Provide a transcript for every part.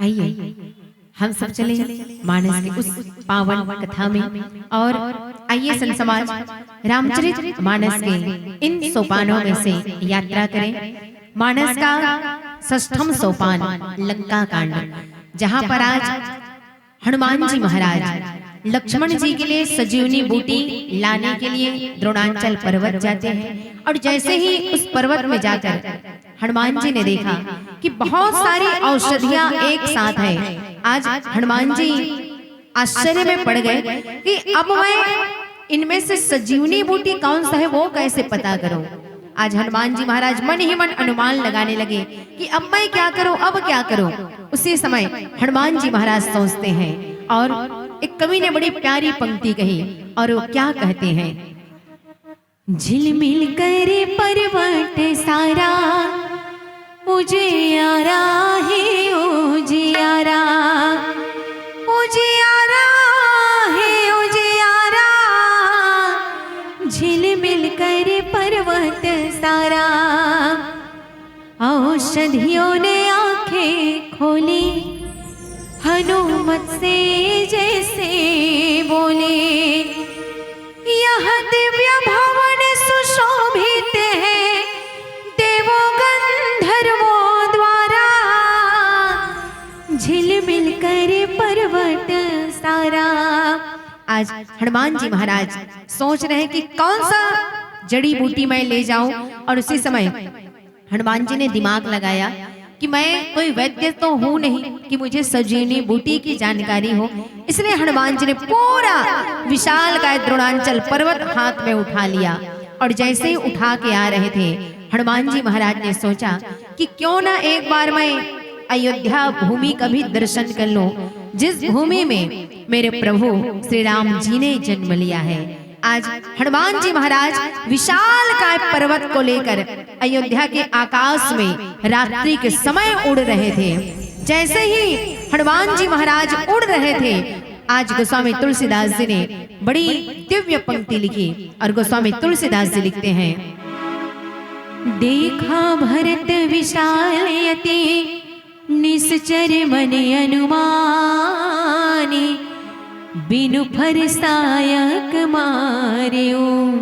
आइए हम सब चले मानस की उस पावन कथा में और आइए संत समाज रामचरित मानस के इन सोपानों में से यात्रा करें। मानस का षष्ठम सोपान लंका कांड, जहां पर आज हनुमान जी महाराज लक्ष्मण जी के लिए सजीवनी बूटी लाने के लिए द्रोणांचल पर्वत जाते हैं। और जैसे ही उस पर्वत में जाकर हनुमान जी ने देखा कि बहुत सारी औषधियां एक साथ है। आज हनुमान जी आश्चर्य में पड़ गए कि अब मैं इनमें से सजीवनी बूटी कौन सा है वो कैसे पता करूं। आज हनुमान जी महाराज मन ही मन अनुमान लगाने लगे कि अब मैं क्या करूं, अब क्या करूं। उसी समय हनुमान जी महाराज सोचते हैं और एक कवि ने बड़ी प्यारी पंक्ति कही और वो क्या कहते हैं, झिलमिल करे पर्वत सारा उजियारा है उजियारा, उजियारा है उजियारा, झिलमिल करे पर्वत सारा। औषधियों ने आंखें खोली हनुमत से जैसे बोले, यह दिव्य भवन सुशोभित है देवो गंधर्वों द्वारा, झिलमिल करे पर्वत सारा। आज हनुमान जी महाराज सोच रहे हैं कि कौन सा जड़ी बूटी मैं ले जाऊं। और उसी समय हनुमान जी ने दिमाग लगाया कि मैं कोई वैद्य तो हूं नहीं कि मुझे सजीवनी बूटी की जानकारी हो। इसलिए हनुमान जी ने पूरा विशाल काय द्रोणांचल पर्वत हाथ में उठा लिया। और जैसे ही उठा के आ रहे थे हनुमान जी महाराज ने सोचा कि क्यों ना एक बार मैं अयोध्या भूमि का भी दर्शन कर लूं, जिस भूमि में मेरे प्रभु श्री राम जी ने जन्म लिया है। आज हनुमान जी महाराज विशाल काय पर्वत को लेकर अयोध्या के आकाश में रात्रि के समय उड़ रहे थे। जैसे ही हनुमान जी महाराज उड़ रहे थे, आज गोस्वामी तुलसीदास जी ने बड़ी दिव्य पंक्ति लिखी और गोस्वामी तुलसीदास जी लिखते हैं, देखा भरत विशालयते निश्चर मन अनुमानी, बिनु फर सायक मार्यो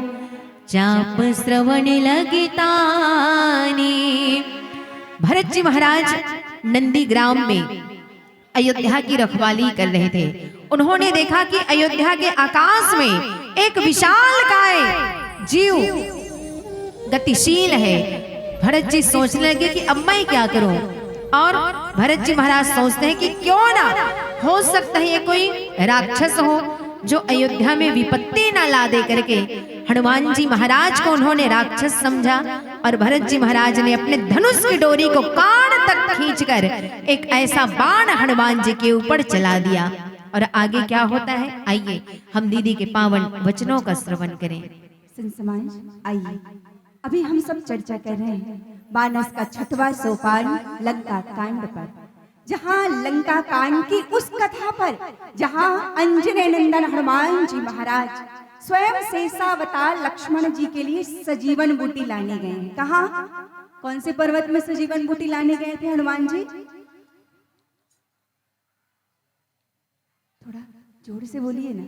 चाप श्रवण लगतानी। भरत जी महाराज नंदीग्राम में अयोध्या की रखवाली कर रहे थे। उन्होंने देखा कि अयोध्या के आकाश में एक विशाल काय जीव गतिशील है। भरत जी सोचने लगे कि अब मैं क्या करूं। और भरत जी महाराज सोचते हैं कि क्यों ना हो सकता है ये कोई राक्षस हो जो अयोध्या में विपत्ति ना ला दे करके। हनुमान जी महाराज को उन्होंने राक्षस समझा और भरत जी महाराज ने अपने धनुष की डोरी को कान तक खींचकर एक ऐसा बाण हनुमान जी के ऊपर चला दिया। और आगे क्या होता है, आइए हम दीदी के पावन वचनों का श्रवण करें। समाज आइए, अभी हम सब चर्चा कर रहे हैं मानस का छठवां सोपान लंका कांड पर, जहां लंका कांड की उस कथा पर जहां अंजनी नंदन हनुमान जी महाराज स्वयं शेषावतार लक्ष्मण जी के लिए सजीवन बूटी लाने गए हैं। कहां, कौन से पर्वत में सजीवन बूटी लाने गए थे हनुमान जी? थोड़ा जोर से बोलिए ना।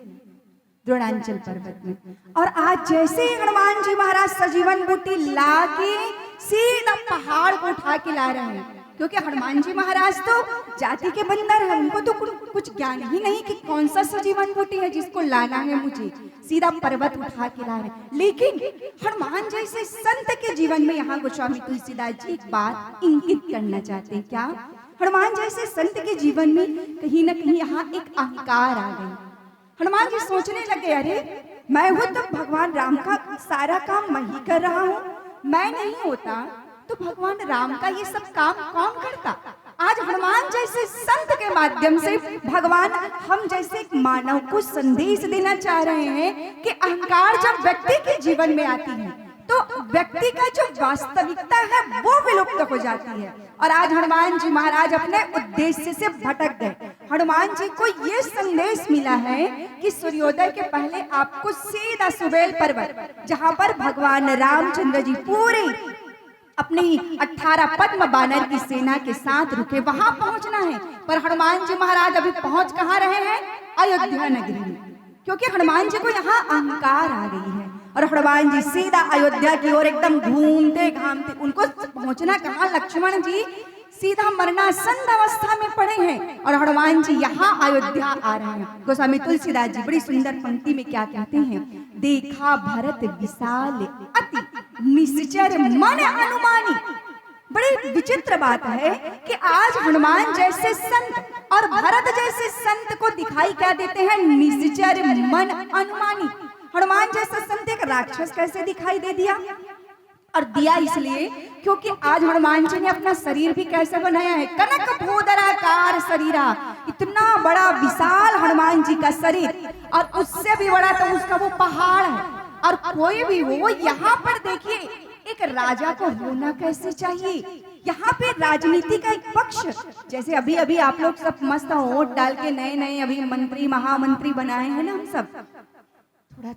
द्रोणांचल पर्वत में। और आज जैसे ही हनुमान जी महाराज सजीवन बूटी ला के सीधा पहाड़ को उठा के ला रहे हैं, क्योंकि हनुमान जी महाराज तो जाति के बंदर हैं, उनको तो कुछ ज्ञान ही नहीं कि कौन सा सजीवन बूटी है जिसको लाना है मुझे। सीधा पर्वत उठा के ला रहे हैं। लेकिन हनुमान जैसे संत के जीवन में यहाँ गोस्वामी तुलसीदास जी एक बात इंगित करना चाहते हैं। क्या? हनुमान जैसे संत के जीवन में कहीं ना कहीं यहाँ एक अहंकार आ गई। हनुमान जी सोचने लगे, अरे मैं हूं तो भगवान राम का सारा काम मैं ही कर रहा हूँ, मैं नहीं होता तो भगवान राम का ये सब काम कौन करता। आज हनुमान जैसे संत के माध्यम से भगवान हम जैसे एक मानव को संदेश देना चाह रहे हैं कि अहंकार जब व्यक्ति के जीवन में आती है तो व्यक्ति का जो वास्तविकता है वो विलुप्त हो जाती है। और आज हनुमान जी महाराज अपने उद्देश्य से भटक गए। हनुमान जी को ये संदेश मिला है कि सूर्योदय के पहले आपको सीधा सुबेल पर्वत, जहां पर भगवान रामचंद्र जी पूरी अपनी 18 पद्म बानर की सेना के साथ रुके, वहां पहुंचना है। पर हनुमान जी महाराज अभी पहुंच कहाँ रहे हैं? अयोध्या नगरी में, क्योंकि हनुमान जी को यहाँ अहंकार आ गई है और हनुमान जी सीधा अयोध्या की ओर एकदम घूमते घामते, उनको पहुंचना कहाँ, लक्ष्मण जी सीधा मरणासन्न अवस्था में पड़े हैं और हनुमान जी यहाँ अयोध्या आ रहे हैं। गोस्वामी तुलसीदास जी बड़ी सुंदर पंक्ति में क्या कहते हैं? देखा भरत विशाल अति निश्चर मन अनुमानी। बड़ी विचित्र बात है कि आज हनुमान जैसे संत और भरत जैसे संत को दिखाई क्या देते हैं? निश्चर मन अनुमानी। हनुमान जैसा संत एक राक्षस कैसे दिखाई दे दिया? और दिया इसलिए क्योंकि आज हनुमान जी ने अपना शरीर भी कैसे बनाया है? कनक भूधराकार शरीरा, इतना बड़ा विशाल हनुमान जी का शरीर, और उससे भी बड़ा तो उसका वो पहाड़ है। और कोई भी हो, यहाँ पर देखिए एक राजा को होना कैसे चाहिए। यहाँ पे राजनीति का एक पक्ष, जैसे अभी अभी आप लोग सब मस्त वोट डाल के नए नए अभी मंत्री महामंत्री बनाए हैं ना, हम सब थोड़ा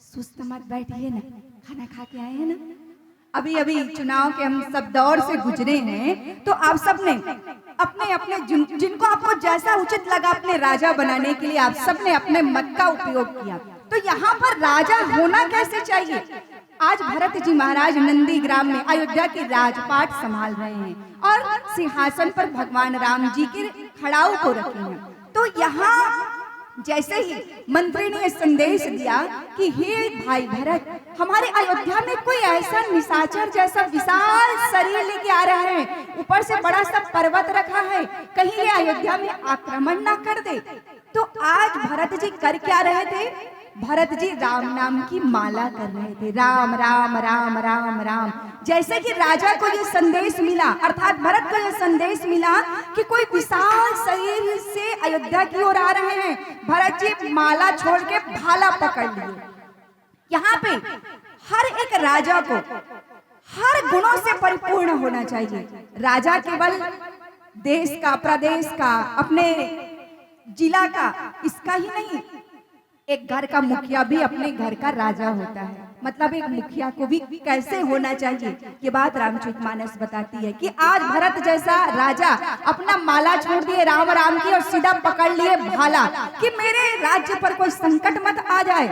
सुस्त मत बैठिए ना, खाना खा के आए हैं ना। अभी अभी चुनाव के हम सब दौर से गुजरे हैं, तो आप सब ने अपने अपने जिनको आपको जैसा उचित लगा अपने राजा बनाने के लिए आप सब ने अपने मत का उपयोग किया। तो यहाँ पर राजा होना कैसे चाहिए? आज भरत जी महाराज नंदीग्राम में अयोध्या के राजपाट संभाल रहे हैं और सिंहासन पर भगवान राम जी के खड़ाऊ को रखे हैं। तो यहाँ जैसे ही मंत्री ने संदेश दिया कि हे भाई भरत, हमारे अयोध्या में कोई ऐसा निशाचर जैसा विशाल शरीर लेके आ रहा है, ऊपर से बड़ा सा पर्वत रखा है, कहीं ये अयोध्या में आक्रमण ना कर दे। तो आज भरत जी कर क्या रहे थे? भरत जी राम नाम की माला कर रहे थे, राम राम राम राम राम। जैसे कि राजा को ये संदेश मिला, अर्थात भरत को ये संदेश मिला कि कोई विशाल शरीर से अयोध्या की ओर आ रहे हैं, भरत जी माला छोड़ के भाला पकड़ लिए। यहाँ पे हर एक राजा को हर गुणों से परिपूर्ण होना चाहिए। राजा केवल देश का, प्रदेश का, अपने जिला का, इसका ही नहीं, एक घर का मुखिया भी अपने घर का राजा होता है। मतलब एक मुखिया को भी कैसे होना चाहिए, ये बात रामचरितमानस बताती है कि आज भरत जैसा राजा अपना माला छोड़ दिए राम राम की और सीधा पकड़ लिए भाला कि मेरे राज्य पर कोई संकट मत आ जाए।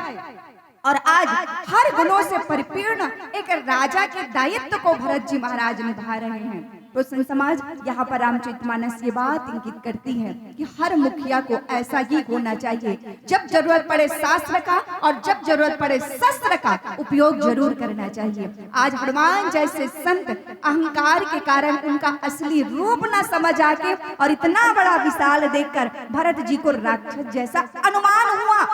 और आज हर गुणों से परिपूर्ण एक राजा के दायित्व को भरत जी महाराज निभा रहे हैं। तो संत समाज यहाँ पर रामचरितमानस ये बात इंगित करती है कि हर मुखिया को ऐसा ही होना चाहिए, जब जरूरत पड़े शास्त्र का और जब जरूरत पड़े शस्त्र का उपयोग जरूर करना चाहिए। आज हनुमान जैसे संत अहंकार के कारण उनका असली रूप न समझ आके और इतना बड़ा विशाल देखकर भरत जी को राक्षस जैसा अनुमान हुआ।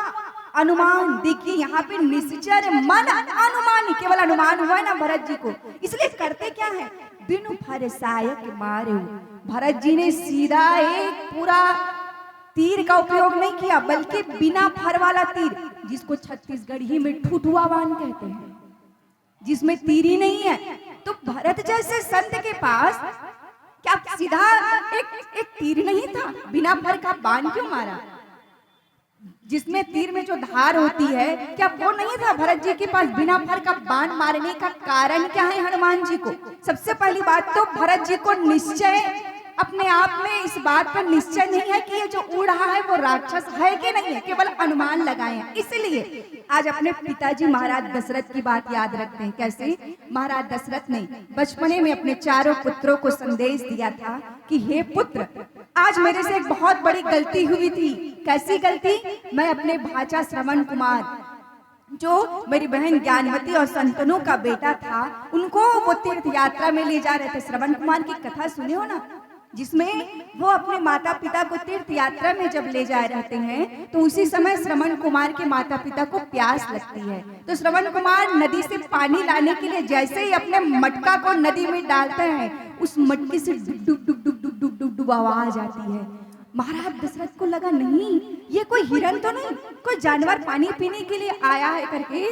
अनुमान देखिए यहाँ पे निश्चर मन अनुमानी, केवल अनुमान हुआ है ना भरत जी को। इसलिए करते क्या है? बिनु फरसायक मारे। भरत जी ने सीधा एक पूरा तीर का उपयोग नहीं किया, बल्कि बिना फर वाला तीर, जिसको छत्तीसगढ़ी में ठुठुआ बाण कहते हैं, जिसमें तीर ही नहीं है। तो भरत जैसे संत के पास क्या सीधा एक तीर नहीं था? बिना फर का बाण क्यों मारा? जिसमें तीर में जो धार होती है, क्या वो नहीं था भरत जी के पास? बिना फर का बाण मारने का कारण क्या है हनुमान जी को? सबसे पहली बात तो भरत जी को निश्चय अपने आप में इस बात पर निश्चय नहीं है कि ये जो उड़ रहा है वो राक्षस है कि नहीं है, केवल अनुमान लगाए हैं। इसलिए आज अपने पिताजी महाराज दशरथ की बात याद रखते हैं। कैसे? महाराज दशरथ ने बचपने में अपने चारों पुत्रों को संदेश दिया था कि हे पुत्र, आज मेरे से एक बहुत बड़ी गलती हुई थी। कैसी गलती? मैं अपने भाचा श्रवण कुमार, जो मेरी बहन ज्ञानवती और संतनों का बेटा था, उनको वो तीर्थ यात्रा में ले जा रहे थे। श्रवण कुमार की कथा सुने हो ना, जिसमें वो अपने माता पिता को तीर्थ यात्रा में जब ले जा रहते हैं तो उसी समय श्रवण कुमार के माता पिता को प्यास लगती है। तो श्रवण कुमार नदी से पानी लाने के लिए जैसे ही अपने मटका को नदी में डालते हैं, उस मटके से डुब डुब डुब डुब डुब डुब डुब डुब आवाज आती है। महाराज दशरथ को लगा नहीं, ये कोई हिरन तो नहीं, कोई जानवर पानी पीने के लिए आया है करके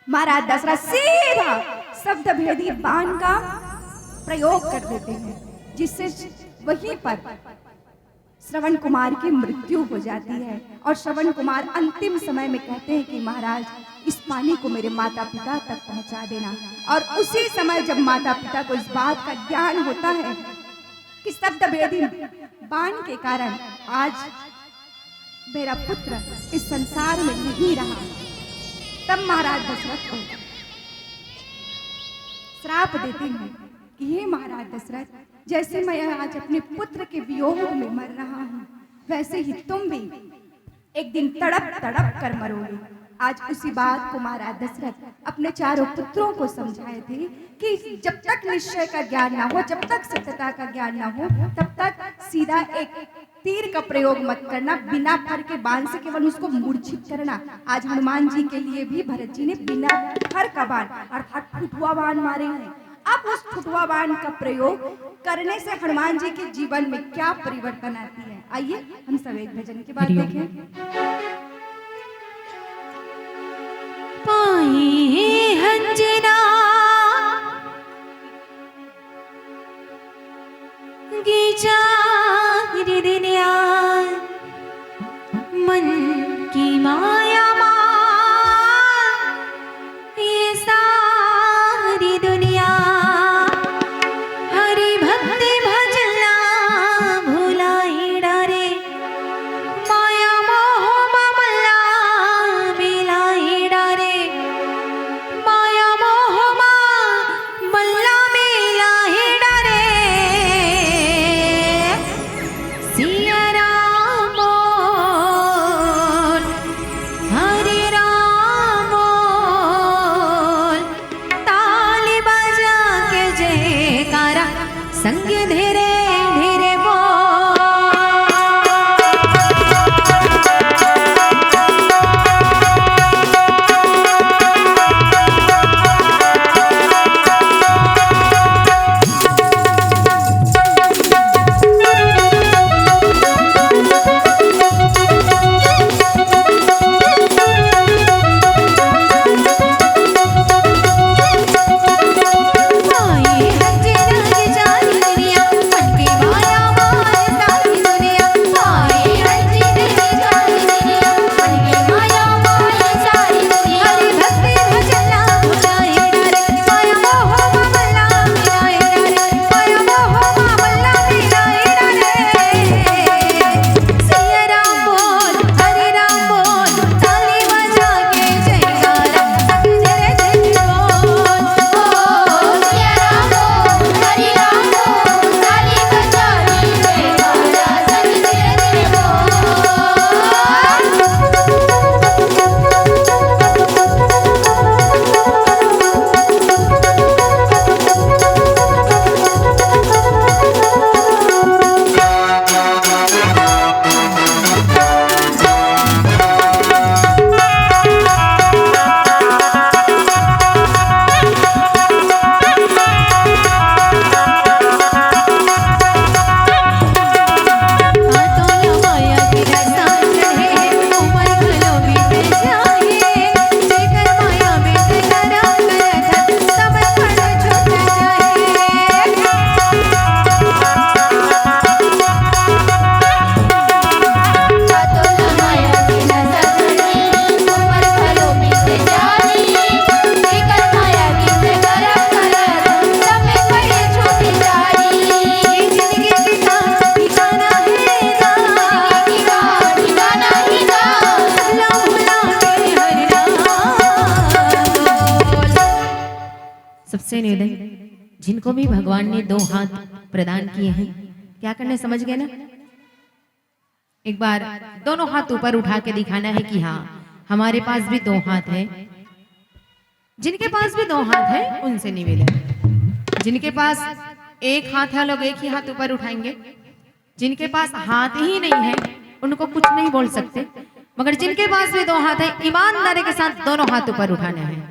महाराज दशरथ सीधा शब्द भेदी बाण का प्रयोग कर देते हैं, जिससे वहीं पर श्रवण कुमार की मृत्यु हो जाती है और श्रवण कुमार अंतिम समय में कहते हैं कि महाराज इस पानी को मेरे माता पिता तक पहुंचा देना। और उसी समय जब माता पिता को इस बात का ज्ञान होता है कि शब्दभेदी बाण के कारण आज मेरा पुत्र इस संसार में नहीं रहा, तब महाराज दशरथ को श्राप देते हैं कि हे महाराज दशरथ, जैसे मैं आज अपने पुत्र के वियोग में मर रहा हूं, वैसे ही तुम भी एक दिन तड़प तड़प कर मरोगे। आज उसी बात को महाराज दशरथ अपने चारों पुत्रों को समझाए थे कि जब तक निश्चय का ज्ञान ना हो, जब तक सत्यता का ज्ञान ना हो, तब तक सीधा एक तीर का प्रयोग मत करना, बिना फर के बाण से केवल उसको मूर्छित करना। आज हनुमान जी के लिए भी भरत जी ने बिना फर का बाण अर्थात फुटुआ बाण मारे हैं। अब उस फुटुआ बाण का प्रयोग करने से हनुमान जी के जीवन में क्या परिवर्तन आती है, आइए हम सब एक भजन के बाद देखें। पाए हंजना गीचा हृदया मन की माया ये सारी दुनिया हरि भक्ति भजना भुलाई डारे माया मोह ममला मिलाई डारे माया मोह मल्ला मिलाई डारे सिया राम बोल हरि राम बोल ताली बजा के जयकारा संग धीरे धीरे बोल। सबसे निवेदन, जिनको भी भगवान ने दो हाथ प्रदान किए हैं, क्या करने समझ गए ना? एक बार दोनों हाथ ऊपर उठा के दिखाना है कि हाँ हमारे पास भी दो हाथ है। जिनके पास भी दो हाथ है उनसे निवेदन, जिनके पास एक हाथ है लोग एक ही हाथ ऊपर उठाएंगे, जिनके पास हाथ ही नहीं है उनको कुछ नहीं बोल सकते, मगर जिनके पास भी दो हाथ है ईमानदारी के साथ दोनों हाथ ऊपर उठाना है।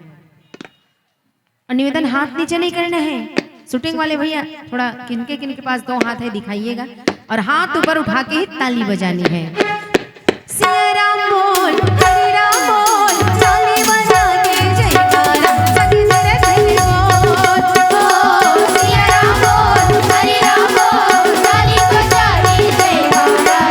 और निवेदन, हाथ नीचे नहीं करना है। शूटिंग वाले भैया थोड़ा किनके किनके पास दो हाथ है दिखाइएगा और हाथ ऊपर उठा के ही ताली बजानी है। सिया राम बोल हरि राम बोल ताली बजा के जयकारा संग तेरे तेरे बोल। सिया राम बोल हरि राम बोल ताली बजा के जयकारा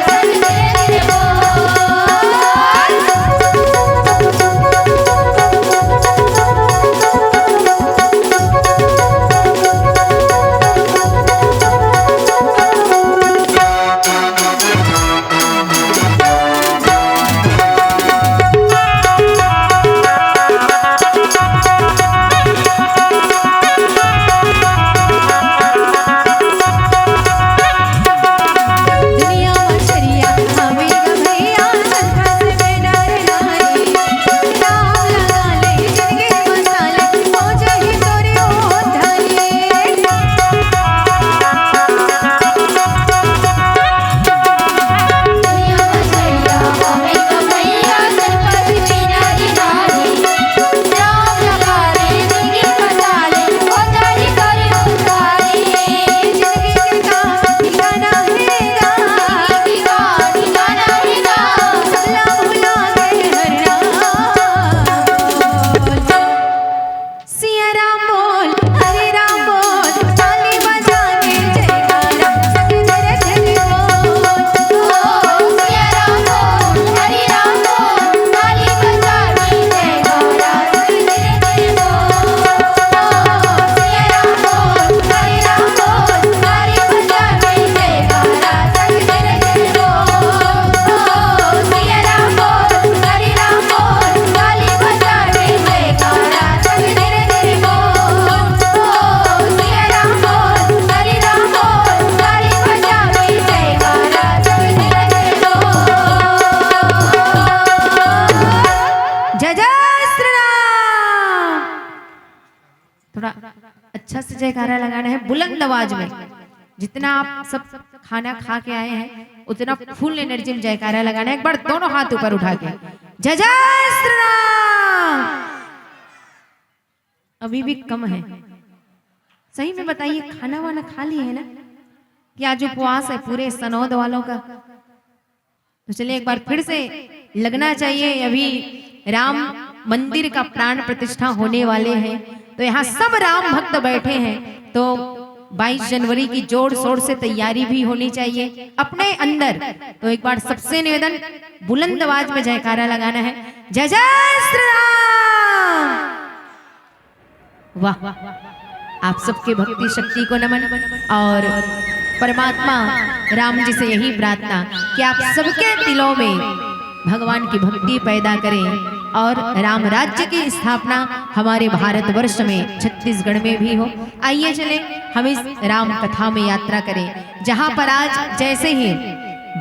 बुलंद आवाज में, जितना आप सब खाना खा के आए हैं उतना फुल एनर्जी में जयकारा लगाना है। एक बार दोनों हाथ ऊपर उठा के जय जय श्री राम। अभी भी कम है, सही में बताइए, खाना वाना खा लिए है ना? कि आज उपवास है पूरे सनौद वालों का? तो चलिए एक बार फिर से लगना चाहिए। अभी राम मंदिर का प्राण प्रतिष्ठा होने वाले हैं, तो यहाँ सब राम भक्त बैठे हैं, तो 22 जनवरी की जोर शोर से तैयारी भी होनी चाहिए अपने अंदर। तो एक बार सबसे निवेदन, बुलंद आवाज में जयकारा लगाना है, जय जय श्री राम। वाह, आप सबके भक्ति शक्ति को नमन। और परमात्मा राम जी से यही प्रार्थना कि आप सबके दिलों में भगवान की भक्ति पैदा करें और राम राज्य की स्थापना हमारे भारतवर्ष में छत्तीसगढ़ में भी हो। आइए चले हम इस राम कथा में यात्रा करें, जहां पर आज जैसे ही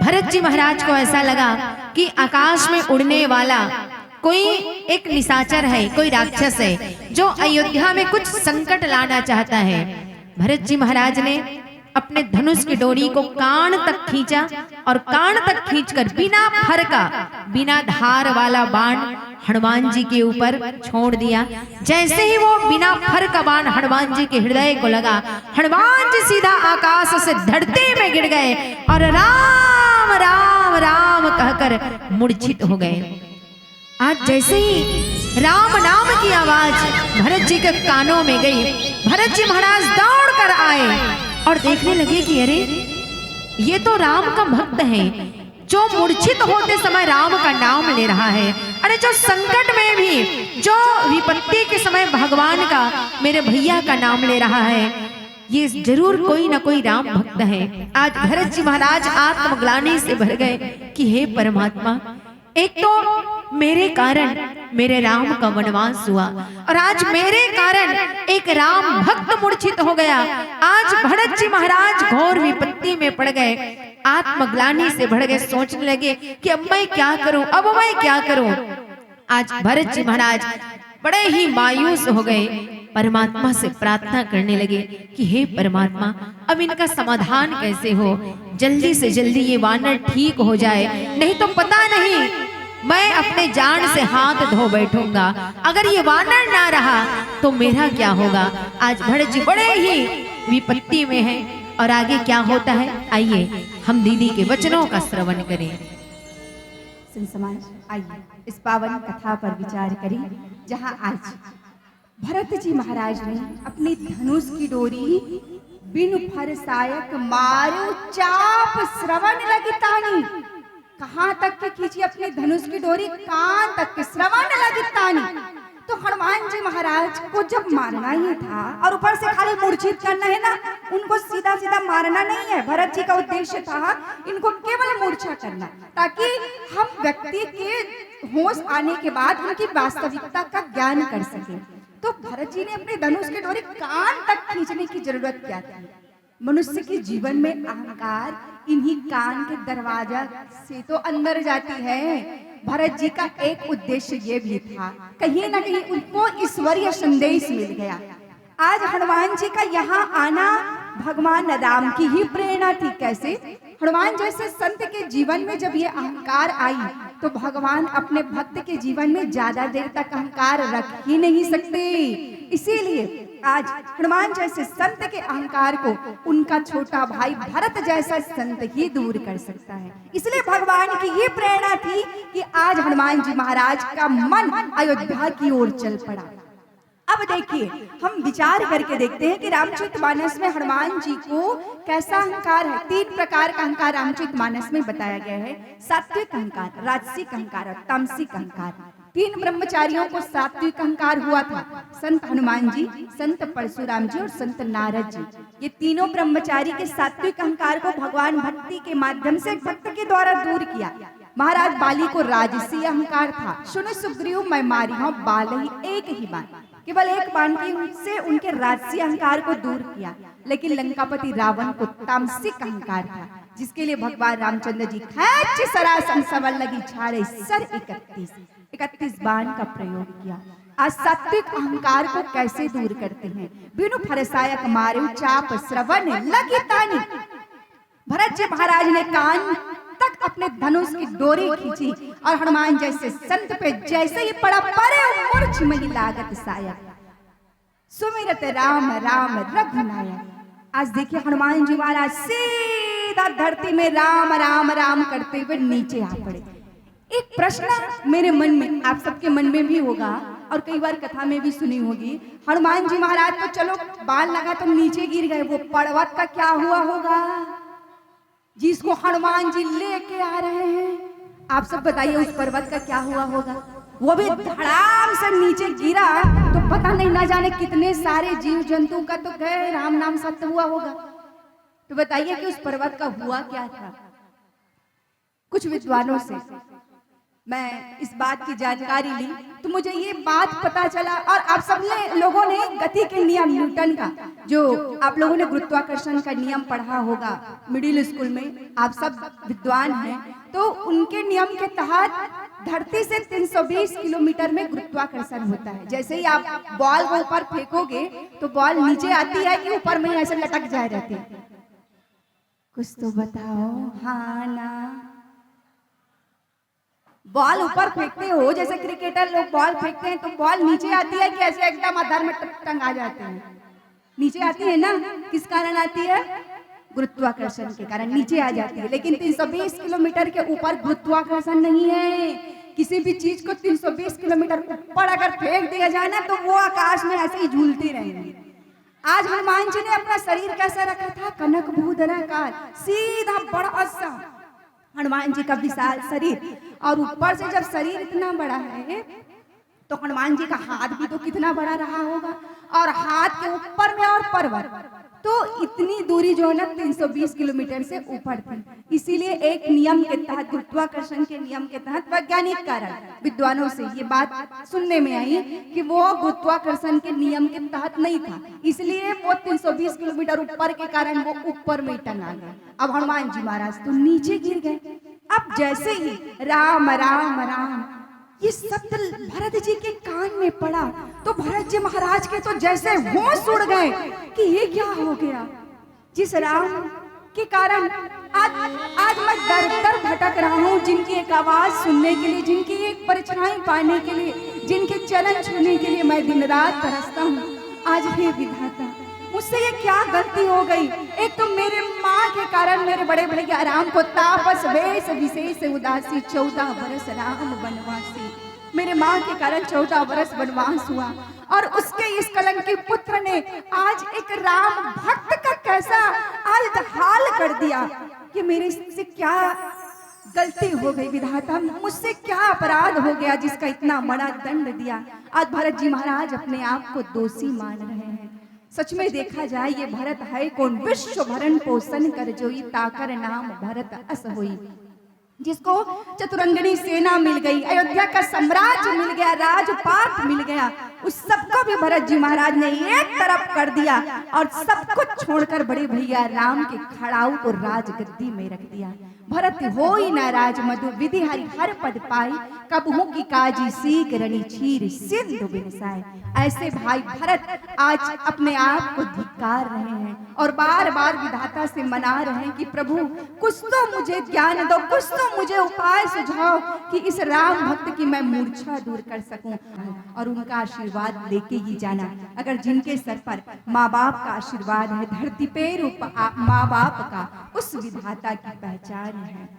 भरत जी महाराज को ऐसा लगा कि आकाश में उड़ने वाला कोई एक निशाचर है, कोई राक्षस है जो अयोध्या में कुछ संकट लाना चाहता है। भरत जी महाराज ने अपने धनुष की डोरी को कान तक खींचा और कान तक खींचकर बिना फर का, बिना धार वाला बाण हनुमान जी के ऊपर छोड़ दिया। जैसे ही वो बिना फर का बाण हनुमान जी के हृदय को लगा, हनुमान जी सीधा आकाश से धरती में गिर गए और राम राम राम कहकर मूर्छित हो गए। आज जैसे ही राम नाम की आवाज भरत जी के कानों में गई, भरत जी महाराज दौड़ कर आए और देखने लगे कि अरे ये तो राम का भक्त है जो मूर्छित होते समय राम का नाम ले रहा है। अरे जो संकट में भी, जो विपत्ति के समय भगवान का, मेरे भैया का नाम ले रहा है, ये जरूर कोई ना कोई राम भक्त है। आज भरत जी महाराज आत्मग्लानि से भर गए कि हे परमात्मा, एक तो मेरे कारण मेरे राम का वनवास हुआ और आज मेरे कारण एक राम भक्त मूर्छित हो गया। आज भरत जी महाराज घोर विपत्ति में पड़ गए, आत्मग्लानि से भर गए, सोचने लगे कि अब मैं क्या करूं, अब मैं क्या करूं। आज भरत जी महाराज बड़े ही मायूस हो गए, परमात्मा से प्रार्थना करने लगे कि हे परमात्मा, अब इनका समाधान कैसे हो, जल्दी से जल्दी ये वानर ठीक हो जाए, नहीं तो पता नहीं मैं अपने जान से हाथ धो बैठूंगा। अगर ये वानर ना रहा तो मेरा क्या होगा। आज भरत जी बड़े ही विपत्ति में हैं और आगे क्या होता है, आइए हम दीदी के वचनों का श्रवण करें। समाज, आइए इस पावन कथा पर विचार करें, जहां आज भरत जी महाराज ने अपनी धनुष की डोरी बिनु फर सायक मारो चाप श्रवण लगितानी। कहां तक के खींची अपनी धनुष की डोरी, कान तक के श्रवण लगितानी। तो हनुमान जी महाराज को जब मारना ही था और ऊपर से खाली मूर्छित करना है ना, उनको सीधा सीधा मारना नहीं है। भरत जी का उद्देश्य था इनको केवल मूर्छा करना, ताकि हम व्यक्ति के होश आने के बाद उनकी वास्तविकता का ज्ञान कर सके। तो भरत जी ने अपने धनुष की डोरी कान तक खींचने की जरूरत क्या थी? मनुष्य के जीवन में अहंकार इन्हीं कान के दरवाजा से तो अंदर जाती है। भरत जी का एक उद्देश्य ये भी था, कहीं ना कहीं उनको ईश्वरीय संदेश मिल गया। आज हनुमान जी का यहाँ आना भगवान राम की ही प्रेरणा थी। कैसे? हनुमान जैसे संत के जीवन में जब ये अहंकार आई तो भगवान अपने भक्त के जीवन में ज्यादा देर तक अहंकार रख ही नहीं सकते। इसीलिए आज हनुमान जैसे संत के अहंकार को उनका छोटा भाई भरत जैसा संत ही दूर कर सकता है। इसलिए भगवान की ये प्रेरणा थी कि आज हनुमान जी महाराज का मन अयोध्या की ओर चल पड़ा। अब देखिए, हम विचार करके देखते हैं कि रामचरितमानस में हनुमान जी को कैसा अहंकार है। 3 प्रकार का अहंकार रामचरितमानस में बताया गया है। सात्विक अहंकार, राजसिक अहंकार और तामसिक अहंकार। 3 ब्रह्मचारियों को सात्विक अहंकार हुआ था, संत हनुमान जी, संत परशुराम जी और संत नारद जी। ये तीनों ब्रह्मचारी के सात्विक अहंकार को भगवान भक्ति के माध्यम से भक्त के द्वारा दूर किया। महाराज बाली को राजसी अहंकार था। सुनो सुग्रीव मैं मारी हूं बाल ही एक ही बाण, केवल एक बाण की उनसे उनके राजसी अहंकार को दूर किया। लेकिन लंकापति रावण को तामसिक अहंकार था, जिसके लिए भगवान रामचंद्र जी खैच सरासन सवल लगी छाड़े सर 31 बाण का प्रयोग किया। आज सात्विक अहंकार को कैसे दूर करते हैं। बिनु फरसायक मारे चाप श्रवण लगी तानी। भरत जी महाराज ने कान तक अपने धनुष की डोरी खींची और हनुमान जैसे संत पे जैसे ही पड़ा परे मूर्छ में लागत साया। सुमिरत राम राम रघुनायक। आज देखिए हनुमान जी महाराज सीधा धरती में राम राम राम करते हुए नीचे आ पड़े। एक प्रश्न मेरे मन में, आप सबके मन में भी होगा और कई बार कथा में भी सुनी होगी, हनुमान जी महाराज तो चलो बाल लगा तो नीचे गिर गए, वो पर्वत का क्या हुआ होगा जिसको हनुमान जी लेके आ रहे हैं? आप सब बताइए उस पर्वत का क्या हुआ होगा। वो भी धड़ाम से नीचे गिरा तो पता नहीं ना जाने कितने सारे जीव जंतु का तो गए राम नाम सत्य हुआ होगा। तो बताइए कि उस पर्वत का हुआ क्या था। कुछ विद्वानों से मैं इस बात की जानकारी ली तो मुझे ये बात पता चला, और आप सब लोगों ने गति के नियम न्यूटन का, जो आप लोगों ने गुरुत्वाकर्षण का नियम पढ़ा होगा मिडिल स्कूल में, आप सब विद्वान हैं, तो उनके नियम के तहत धरती से 320 किलोमीटर में गुरुत्वाकर्षण होता है। जैसे ही आप बॉल को ऊपर फेंकोगे तो बॉल नीचे आती है कि ऊपर में ऐसे लटक जाए रहती है? कुछ तो बताओ। हाँ ना, बॉल ऊपर फेंकते हो, जैसे क्रिकेटर लोग बॉल फेंकते हैं तो बॉल नीचे आती है कि ऐसे एकदम आधार में टंगा जाते हैं? नीचे आती है ना। किस कारण आती है? गुरुत्वाकर्षण के कारण नीचे आ जाती है। लेकिन 320 किलोमीटर के ऊपर गुरुत्वाकर्षण नहीं है। किसी भी चीज को 320 किलोमीटर ऊपर अगर फेंक दिया जाए ना तो वो आकाश में ऐसे ही झूलती रहेंगी। आज हनुमान जी ने अपना शरीर कैसा रखा था? कनक भूधराकार, सीधा बड़ा सा हनुमान जी का विशाल शरीर, और ऊपर से जब शरीर इतना बड़ा है तो हनुमान जी का हाथ भी तो कितना बड़ा रहा होगा, और हाथ के ऊपर में और पर्वत, तो इतनी दूरी जो है ना 320 किलोमीटर से ऊपर थी। इसीलिए एक नियम के तहत, गुरुत्वाकर्षण के नियम के तहत वैज्ञानिक कारण विद्वानों से ये बात सुनने में आई कि वो गुरुत्वाकर्षण के नियम के तहत नहीं था, इसलिए वो 320 किलोमीटर ऊपर के कारण वो ऊपर में टंगा गया। अब हनुमान जी महाराज तो नीचे गिर गए। अब जैसे ही राम राम राम ये शब्द भरत जी के कान में पड़ा तो भरत जी महाराज के तो जैसे होश उड़ गए कि ये क्या हो गया। जिस राम के कारण आज मैं दर दर भटक रहा हूँ, जिनकी एक आवाज सुनने के लिए, जिनकी एक परछाई पाने के लिए, जिनके चरण छूने के लिए मैं दिन रात तरसता हूँ, आज हे विधाता मुझसे ये क्या गलती हो गई। एक तो मेरे माँ के कारण मेरे बड़े भैया राम को तापस वेश विशेष उदासी 14 बरस राम वनवासी। मेरे माँ के कारण 14 बरस वनवास हुआ, और उसके इस कलंकी पुत्र ने आज एक राम भक्त का कैसा आज हाल कर दिया कि मेरे से क्या गलती हो गई विधाता, मुझसे क्या अपराध हो गया जिसका इतना बड़ा दंड दिया। आज भरत जी महाराज अपने आप को दोषी मान रहे हैं। सच में देखा जाए ये भरत है कौन? विश्व भरण पोषण कर जोई, ताकर नाम भरत अस होई। जिसको चतुरंगनी सेना मिल गई, अयोध्या का साम्राज्य मिल गया, राजपाट मिल गया, उस सबको भी भरत जी महाराज ने एक तरफ कर दिया और सब कुछ छोड़कर बड़े भैया राम के खड़ाऊ को राजगद्दी में रख दिया। भरत हो ही ना राज मधु विधि हरि हर पद पाई, कबहू की काजी सीख रणी छीर सिंधु बिनसाए। ऐसे भाई भरत आज अपने आप को धिक्कार रहे हैं और बार बार विधाता से मना रहे हैं कि प्रभु कुछ तो मुझे ज्ञान दो, कुछ तो मुझे उपाय सुझाओ कि इस राम भक्त की मैं मूर्छा दूर कर सकूं, और उनका आशीर्वाद लेके ही जाना। अगर जिनके सर पर माँ बाप का आशीर्वाद है, धरती पे माँ बाप का उस विधाता की पहचान है,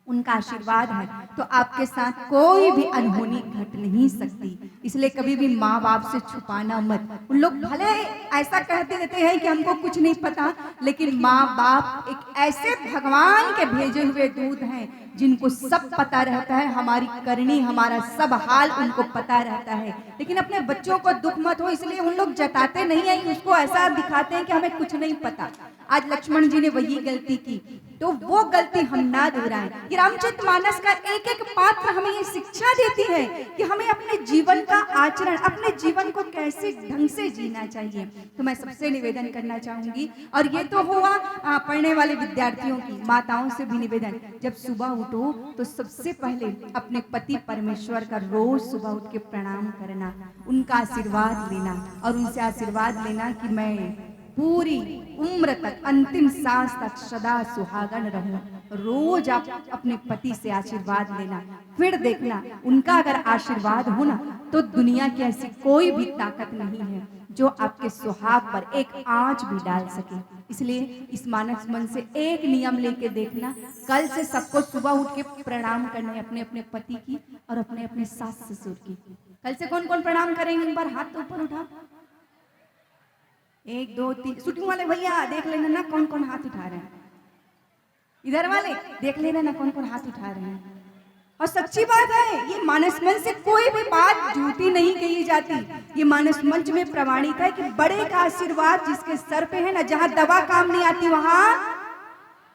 उनका आशीर्वाद है, तो आपके साथ कोई भी अनहोनी घट नहीं सकती। इसलिए कभी भी माँ बाप से छुपाना मत। उन लोग भले ऐसा कहते रहते हैं कि हमको कुछ नहीं पता, लेकिन माँ बाप एक ऐसे भगवान के भेजे हुए दूत हैं जिनको सब पता रहता है, हमारी करनी हमारा सब हाल उनको पता रहता है। लेकिन अपने बच्चों को दुख मत हो, इसलिए उन लोग जताते नहीं है, उसको ऐसा दिखाते हैं कि हमें कुछ नहीं पता। आज लक्ष्मण जी ने वही गलती की, तो वो गलती हम ना दोहराएं। ये रामचरितमानस का एक एक पात्र हमें ये शिक्षा देती है कि हमें अपने जीवन का आचरण, अपने जीवन को कैसे ढंग से जीना चाहिए। तो मैं सबसे निवेदन करना चाहूंगी, और ये तो हुआ पढ़ने वाले विद्यार्थियों की, माताओं से भी निवेदन, जब सुबह उठो तो सबसे पहले अपने पति परमेश्वर का रोज सुबह उठ के प्रणाम करना, उनका आशीर्वाद लेना और उनसे आशीर्वाद लेना कि मैं पूरी उम्र तक, अंतिम सांस तक सदा सुहागन रहूं। रोज आप अपने पति से आशीर्वाद लेना, फिर देखना उनका अगर आशीर्वाद हो ना तो दुनिया की ऐसी कोई भी ताकत नहीं है जो आपके सुहाग पर एक आंच भी डाल सके। इसलिए इस मानस मन से एक नियम लेके देखना, कल से सबको सुबह उठ के प्रणाम करना है, अपने अपने पति की और अपने अपने सास ससुर की। कल से कौन कौन प्रणाम करेंगे? एक बार हाथ तो ऊपर उठा, 1 2 3। शूटिंग वाले भैया देख लेना ना कौन कौन हाथ उठा रहे हैं, इधर वाले देख लेना ना कौन कौन हाथ उठा रहे हैं। और सच्ची बात है, ये मानस मंच से कोई भी बात झूठी नहीं कही जाती। ये मानस मंच में प्रमाणित है कि बड़े का आशीर्वाद जिसके सर पे है ना, जहाँ दवा काम नहीं आती वहां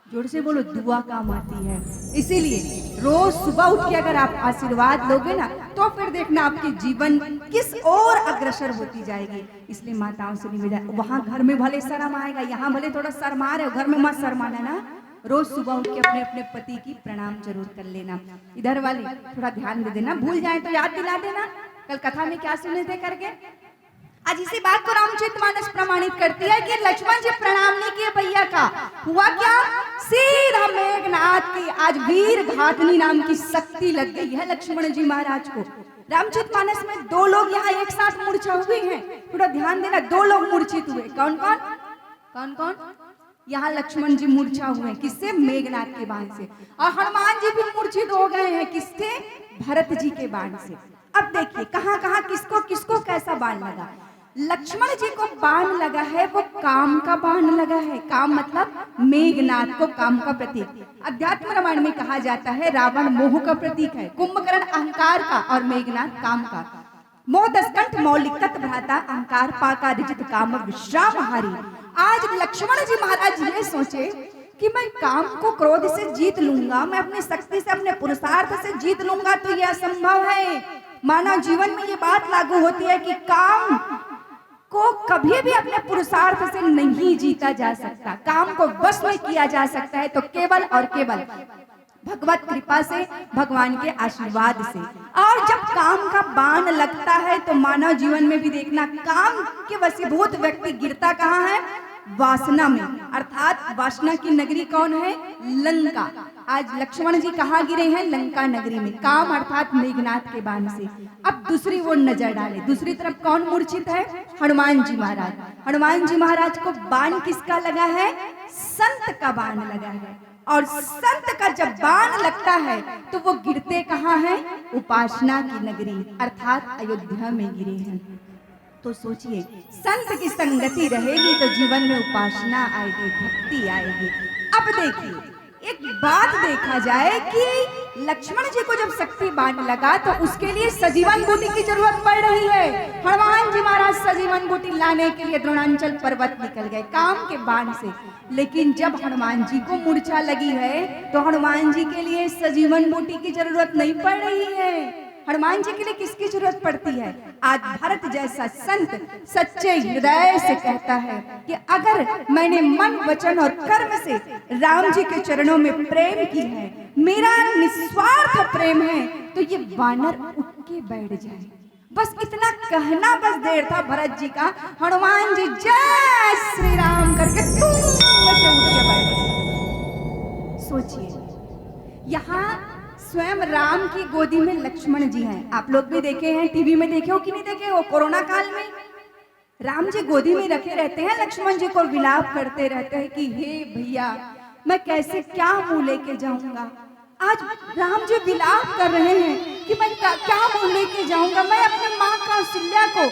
जोर से बोलो दुआ काम आती है। इसीलिए रोज सुबह उठ के अगर आप आशीर्वाद लोगे ना तो फिर देखना आपके जीवन किस ओर अग्रसर होती जाएगी। इसलिए माताओं से निवेदन, वहां घर में भले शर्म आएगा, यहाँ भले थोड़ा शर्मा रहे हो, घर में मत शर्माना ना। रोज सुबह उठ के अपने अपने पति की प्रणाम जरूर कर लेना। इधर वाले थोड़ा ध्यान दे देना, भूल जाए तो याद दिला देना कल कथा में क्या सुने थे करके। आज इसी बात को रामचरितमानस प्रमाणित करती है कि लक्ष्मण जी प्रणाम नहीं किए भैया का, हुआ क्या? सीधा मेघनाथ की आज वीर घातनी नाम की शक्ति लग गई है लक्ष्मण जी महाराज को। रामचरितमानस में 2 लोग यहाँ एक साथ मूर्छा हुए हैं, थोड़ा ध्यान देना। 2 लोग मूर्छित हुए, कौन कौन? कौन कौन? यहाँ लक्ष्मण जी मूर्छा हुए, किससे? मेघनाथ के बाण से। और हनुमान जी भी मूर्छित हो गए हैं, किससे? भरत जी के बाण से। अब देखिए कहाँ कहाँ किसको किसको कैसा बाण लगा। लक्ष्मण जी को बाण लगा है वो काम का बाण लगा है। काम मतलब मेघनाथ को काम का प्रतीक। अध्यात्म रामायण में कहा जाता है रावण मोह का प्रतीक है, कुंभकर्ण अहंकार का और मेघनाथ काम का। मोह दशकंठ मौलिक तत् भ्राता अहंकार पाका रिजित काम विश्राम हारी। आज लक्ष्मण जी महाराज ये सोचे कि मैं काम को क्रोध से जीत लूंगा, मैं अपनी शक्ति से अपने पुरुषार्थ से जीत लूंगा, तो यह असंभव है। मानव जीवन में ये बात लागू होती है कि काम को कभी भी अपने पुरुषार्थ से नहीं जीता जा सकता। काम को वश में किया जा सकता है तो केवल और केवल भगवत कृपा से, भगवान के आशीर्वाद से। और जब काम का बाण लगता है तो मानव जीवन में भी देखना काम के वशीभूत व्यक्ति गिरता कहाँ है? वासना में। अर्थात वासना की नगरी कौन है? लंका। आज लक्ष्मण जी कहाँ गिरे हैं? लंका नगरी में, काम अर्थात मेघनाथ के बाण से। अब दूसरी वो नजर डाले, दूसरी तरफ कौन मूर्छित है? हनुमान जी महाराज। हनुमान जी महाराज को बाण किसका लगा है? संत का बाण लगा है। और संत का जब बाण लगता है तो वो गिरते कहाँ हैं? उपासना की नगरी अर्थात अयोध्या में गिरे हैं। तो सोचिए संत की संगति रहेगी तो जीवन में उपासना आएगी, भक्ति आएगी। अब देखिए एक बात देखा जाए कि लक्ष्मण जी को जब शक्ति बाण लगा तो उसके लिए सजीवन बूटी की जरूरत पड़ रही है। हनुमान जी महाराज सजीवन बूटी लाने के लिए द्रोणांचल पर्वत निकल गए काम के बाण से। लेकिन जब हनुमान जी को मूर्छा लगी है तो हनुमान जी के लिए सजीवन बूटी की जरूरत नहीं पड़ रही है। हनुमान जी के लिए किसकी जरूरत पड़ती है? आज भरत जैसा संत सच्चे हृदय से कहता है कि अगर मैंने मन वचन और कर्म से राम जी के चरणों में प्रेम की है, मेरा निस्वार्थ प्रेम है, तो ये वानर उठ के बैठ जाए। बस इतना कहना बस देर था भरत जी का। हनुमान जी जय श्री राम करके तुम से उठ के बैठ गए। सोचिए यहाँ स्वयं राम की गोदी में लक्ष्मण जी हैं। आप लोग भी देखे हैं, टीवी में देखे हो कि नहीं देखे हो? कोरोना काल में राम जी गोदी में रखे रहते हैं, लक्ष्मण जी को विलाप करते रहते हैं कि हे भैया मैं कैसे क्या मुंह लेके जाऊंगा। आज राम जी विलाप कर रहे हैं कि मैं क्या मुंह लेके जाऊंगा। मैं अपने माँ कौशल्या को,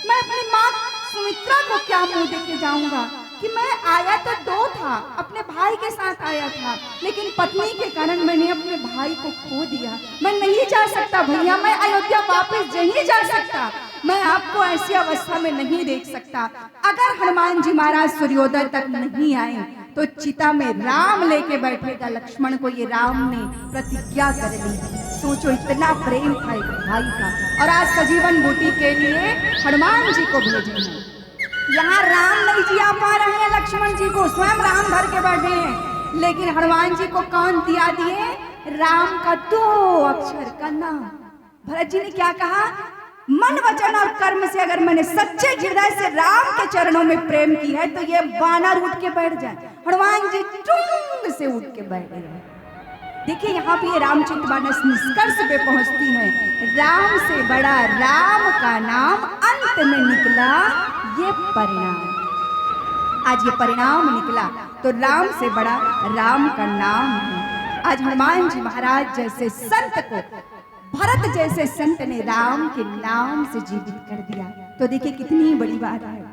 मैं अपनी माँ सुमित्रा को क्या मुंह देके जाऊंगा कि मैं आया तो 2 था, अपने भाई के साथ आया था, लेकिन पत्नी के कारण मैंने अपने भाई को खो दिया। मैं नहीं जा सकता भैया, मैं अयोध्या वापस नहीं जा सकता, मैं आपको ऐसी अवस्था में नहीं देख सकता। अगर हनुमान जी महाराज सूर्योदय तक नहीं आए तो चिता में राम लेके बैठेगा लक्ष्मण को, ये राम ने प्रतिज्ञा कर ली। सोचो इतना प्रेम था एक भाई का। और आज सजीवन बूटी के लिए हनुमान जी को भेजे हैं। यहाँ राम नहीं जिया पा रहे हैं लक्ष्मण जी को, स्वयं राम भर के बैठे हैं, लेकिन हनुमान जी को कौन दिया दिए? राम का 2 अक्षर का नाम। भरत जी ने क्या कहा? मन वचन और कर्म से अगर मैंने सच्चे हृदय से राम के चरणों में प्रेम की है तो ये वानर उठ के बैठ जाए। हनुमान जी टूंग से उठ के बैठ गए। देखिए यहाँ पे ये रामचरितमानस निष्कर्ष पे पहुंचती है, राम से बड़ा राम का नाम अंत में निकला ये परिणाम। आज ये परिणाम निकला तो राम से बड़ा राम का नाम है। आज हनुमान जी महाराज जैसे संत को, भरत जैसे संत ने राम के नाम से जीवित कर दिया। तो देखिए कितनी बड़ी बात है,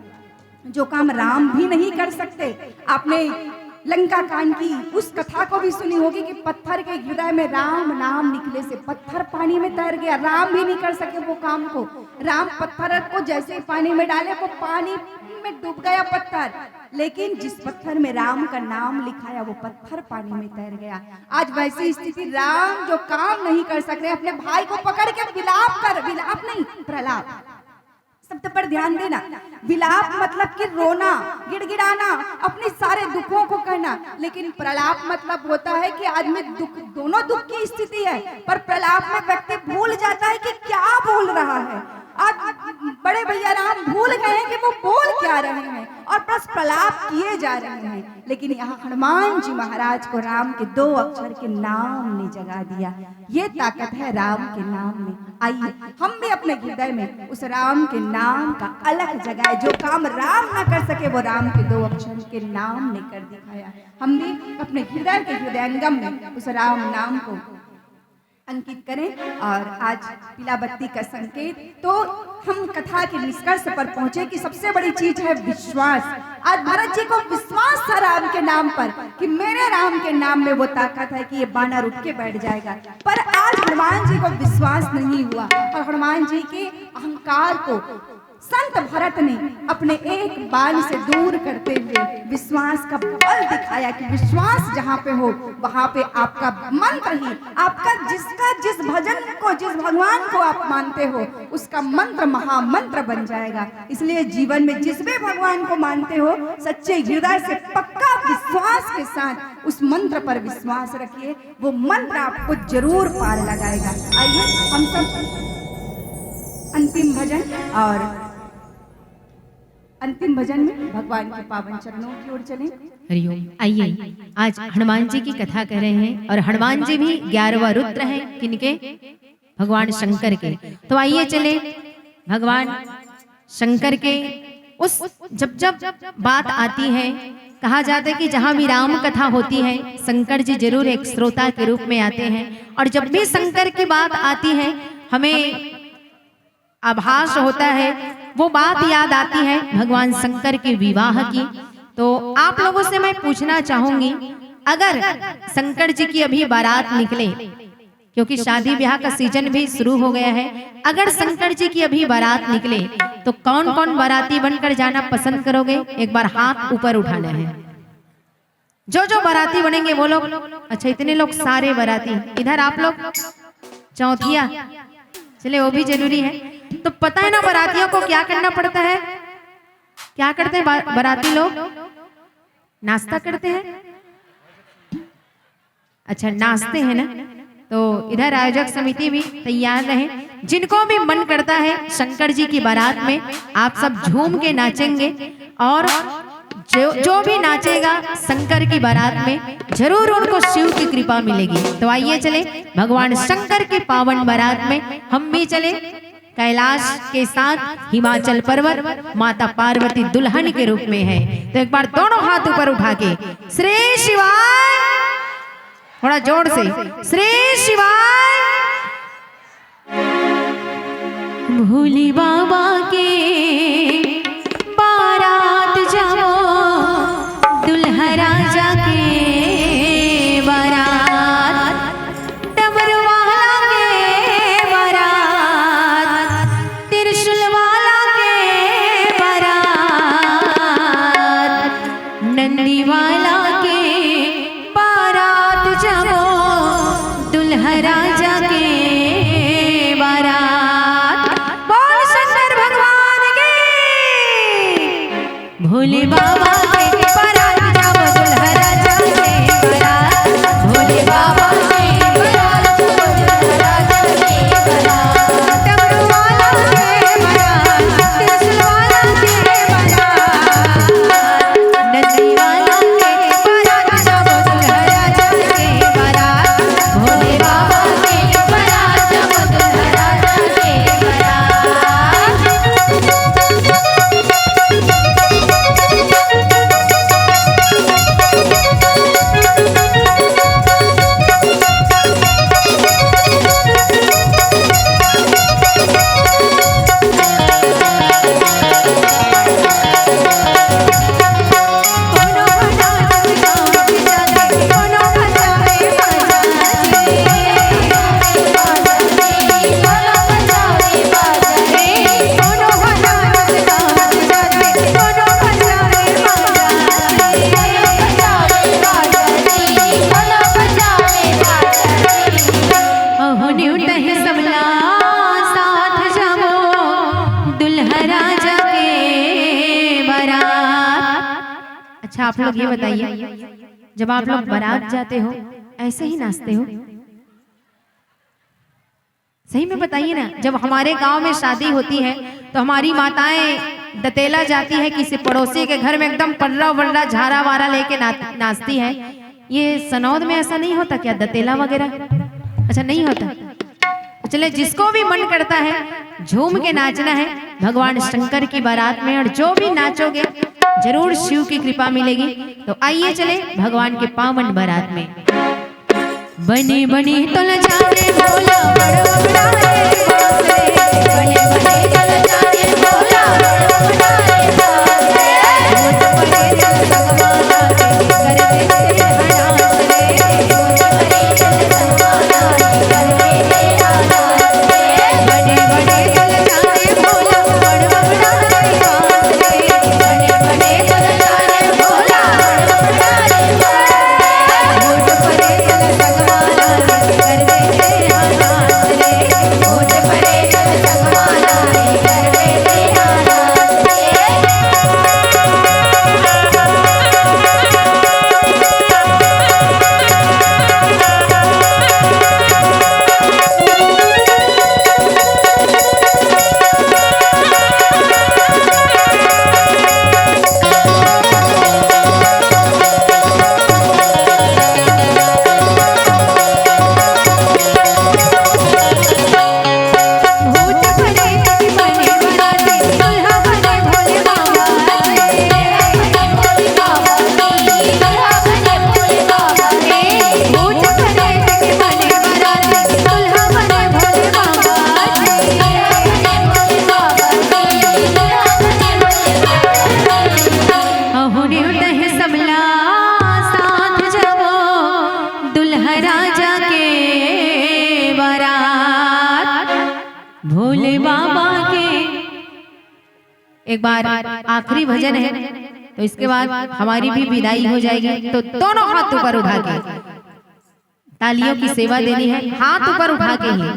जो काम राम भी नहीं कर सकते। आपने लंका कांड की उस कथा को भी सुनी होगी कि पत्थर के हृदय में राम नाम निकले से पत्थर पानी में तैर गया। राम भी नहीं कर सके वो काम को। राम पत्थर को जैसे पानी में डाले वो पानी में डूब गया पत्थर, लेकिन जिस पत्थर में राम का नाम लिखाया वो पत्थर पानी में तैर गया। आज वैसी स्थिति, राम जो काम नहीं कर सक रहे, अपने भाई को पकड़ के विलाप नहीं प्रलाप, शब्द पर ध्यान देना। विलाप मतलब कि रोना, गिड़गिड़ाना, अपने सारे दुखों को कहना। लेकिन प्रलाप मतलब होता है कि आदमी दुख, दोनों दुख की स्थिति है, पर प्रलाप में व्यक्ति भूल जाता है कि क्या बोल रहा है। आज बड़े भैया राम भूल गए हैं कि वो बोल क्या रहे हैं और बस प्रलाप किए जा रहे हैं। लेकिन यहाँ हनुमान जी महाराज को राम के 2 अक्षर के नाम ने जगा दिया। ये ताकत है राम के नाम में। आइए हम भी अपने हृदय में उस राम के नाम का अलग जगाए। जो काम राम ना कर सके वो राम के 2 अक्षर के नाम ने कर दिखाया। हम भी अपने हृदय के हृदयंगम में उस राम नाम को अंकित करें। और आज पीला बत्ती का संकेत, तो हम कथा के निष्कर्ष पर पहुंचे कि सबसे बड़ी चीज है विश्वास। आज भरत जी को विश्वास था राम के नाम पर कि मेरे राम के नाम में वो ताकत है कि ये बानर उठ के बैठ जाएगा। पर आज हनुमान जी को विश्वास नहीं हुआ और हनुमान जी के अहंकार को संत भरत ने अपने एक बाण से दूर करते हुए विश्वास का बल दिखाया कि विश्वास जहाँ पे हो वहाँ पे आपका मंत्र ही, आपका जिस भजन को, जिस भगवान को आप मानते हो उसका मंत्र महामंत्र बन जाएगा। इसलिए जीवन में जिस भी भगवान को मानते हो सच्चे हृदय से पक्का विश्वास के साथ उस मंत्र पर विश्वास रखिए, वो मंत्र आपको जरूर पार लगाएगा। आइए हम सब अंतिम भजन और अंतिम भजन में भगवान के पावन चरणों की ओर चलें। हरिओम। आइए आज हनुमान जी की कथा कर रहे हैं और हनुमान जी भी 11वां रुद्र हैं। किनके? भगवान शंकर के। तो आइए चले भगवान शंकर के उस जब बात आती है, कहा जाता है कि जहां भी राम कथा होती है शंकर जी जरूर एक श्रोता के रूप में आते हैं। और जब भी शंकर की बात आती है हमें आभास होता है, वो बात याद आती है भगवान शंकर के विवाह की। तो आप लोगों से मैं पूछना चाहूंगी, अगर शंकर जी की अभी बारात निकले, क्योंकि शादी ब्याह का सीजन भी शुरू हो गया है, अगर शंकर जी की अभी बारात निकले तो कौन कौन बाराती बनकर जाना पसंद करोगे? एक बार हाथ ऊपर उठाना है। जो बाराती बनेंगे वो लोग। अच्छा, इतने लोग सारे बाराती। इधर आप लोग चौथिया, चले वो भी जरूरी है। तो पता है ना बारातियों को क्या करना पड़ता है? क्या करते हैं बाराती लोग? नाश्ता करते हैं। अच्छा, नाश्ते हैं ना। तो इधर आयोजक समिति भी तैयार रहे। जिनको भी मन करता है शंकर जी की बारात में आप सब झूम के नाचेंगे और जो भी नाचेगा शंकर की बारात में जरूर उनको शिव की कृपा मिलेगी। तो आइए चले भगवान शंकर की पावन बारात में हम भी चले। कैलाश के साथ हिमाचल पर्वत माता पार्वती दुल्हन के रूप में है। तो एक बार दोनों हाथ ऊपर उठा के श्री शिवाय, थोड़ा जोर से श्री शिवाय। भोले बाबा के बारात जाओ, दुल्हा राजा के बारात, डमरू वाला के बारात, त्रिशूल वाला के बारात, नंदी वाला के बारात जाओ, दुल्हा राजा के बारात। बोल शंकर भगवान की। भोले बाबा के बारात जाओ, दुल्हा राजा के बारात, भोले बाबा के आप लोग ये बताइए, जब आप लोग बारात जाते हो ऐसे ही नाचते हो? सही में बताइए ना। जब हमारे गांव में शादी होती है तो हमारी माताएं दतेला जाती है किसी पड़ोसी के घर में, एकदम पर्रा वर्रा झारा वारा लेके नाचती है। ये सनौद में ऐसा नहीं होता क्या, दतेला वगैरह? अच्छा नहीं होता। चले, जिसको भी मन करता है झूम के नाचना है भगवान शंकर की बारात में, और जो भी नाचोगे जरूर शिव की कृपा मिलेगी। तो आइए चले भगवान के पावन बारात में। बनी बनी तुल जाने भोला बड़ा बड़ा रे बासे, बनी बनी तुल जाने भोला बड़ा बड़ा रे बासे, मुझ परे चल भगवाना के कर दे हनास रे, मुझ परे चल भगवाना के कर दे हनास रे, बनी बनी तुल जाने भोला बड़ा बड़ा रे बासे, बनी बनी तुल जाने भोला बड़ा बड़ा रे बासे, मुझ परे चल भगवाना के कर दे हनास रे, मुझ परे चल भगवाना के कर दे हनास रे। भूत भरे बने बनाते दुल्हा बने भोले बाबा रे, भोले बाबा रे, दुल्हा बने भोले बाबा रे, भूत भरे बने बनाते दुल्हा बने भोले बाबा रे, भोले बाबा रे, दुल्हा बने भोले बाबा रे। अहोने उठे सबला साथ जबो दुल्हा राजा के बारात, भोले बाबा के। एक बार आखिरी भजन है, तो इसके बाद हमारी भी विदाई हो जाएगी। तो दोनों हाथ ऊपर उठा के तालियों की सेवा देनी है, हाथ ऊपर उठा के ही।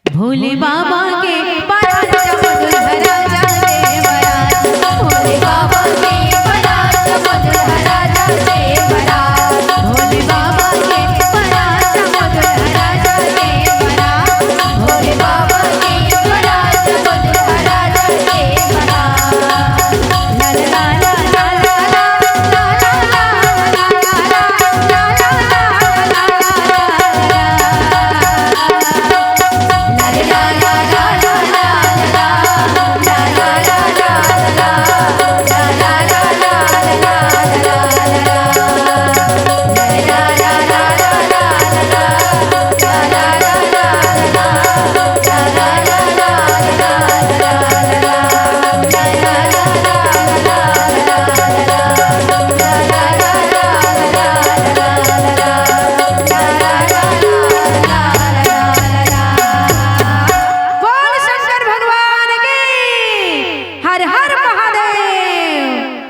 भोले बाबा के बारात जब दुल्हा राजा